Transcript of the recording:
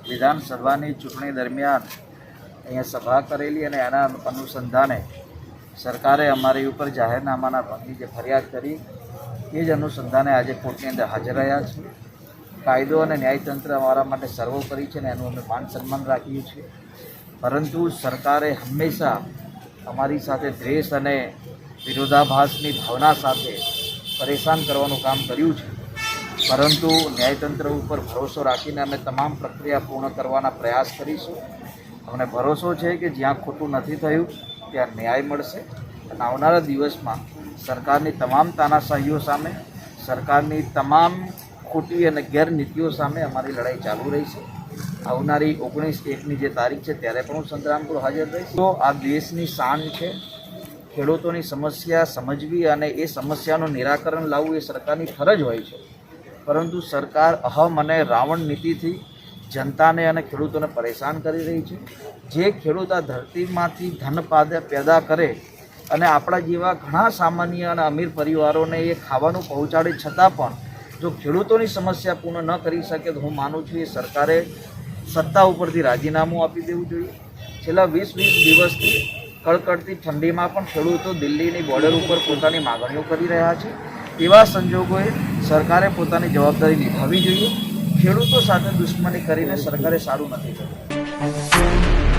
વિધાનસભાની ચૂંટણી દરમિયાન અહીંયા સભા કરેલી અને એના અનુસંધાને સરકારે અમારી ઉપર જાહેરનામાના ભંગની જે ફરિયાદ કરી એ જ અનુસંધાને આજે કોર્ટની અંદર હાજર રહ્યા છે. કાયદો અને ન્યાયતંત્ર અમારા માટે સર્વોપરી છે ને એનું અમે માન સન્માન રાખીએ છીએ. પરંતુ સરકારે હંમેશા અમારી સાથે દ્વેષ અને વિરોધાભાસની ભાવના સાથે પરેશાન કરવાનું કામ કર્યું છે. પરંતુ ન્યાયતંત્ર ઉપર ભરોસો રાખીને અમે તમામ પ્રક્રિયા પૂર્ણ કરવાના પ્રયાસ કરીશું. અમને ભરોસો છે કે જ્યાં ખોટું નથી થયું ત્યાં ન્યાય મળશે અને આવનારા દિવસમાં સરકારની તમામ તાનાશાહીઓ સામે, સરકારની તમામ ખોટી અને ગેરનીતિઓ સામે અમારી લડાઈ ચાલુ રહેશે. આવનારી 19/1ની જે તારીખ છે ત્યારે પણ હું સંગ્રામપુર હાજર રહીશ. તો આ દેશની શાન છે. ખેડૂતોની સમસ્યા સમજવી અને એ સમસ્યાનું નિરાકરણ લાવવું એ સરકારની ફરજ હોય છે. પરંતુ સરકાર અહમ અને રાવણ નીતિથી જનતાને અને ખેડૂતોને પરેશાન કરી રહી છે. જે ખેડૂત આ ધરતીમાંથી ધન પેદા કરે અને આપણા જેવા ઘણા સામાન્ય અને અમીર પરિવારોને એ ખાવાનું પહોંચાડે છતાં પણ જો ખેડૂતોની સમસ્યા પૂર્ણ ન કરી શકે તો હું માનું છું એ સરકારે સત્તા ઉપરથી રાજીનામું આપી દેવું જોઈએ. છેલ્લા 20 દિવસથી કડકડતી ઠંડીમાં પણ ખેડૂતો દિલ્હીની બોર્ડર ઉપર પોતાની માગણીઓ કરી રહ્યા છે. એવા સંજોગોએ સરકારે પોતાની જવાબદારી નિભાવવી જોઈએ. ખેડૂતો સાથે દુશ્મની કરીને સરકારે સારું નથી કર્યું.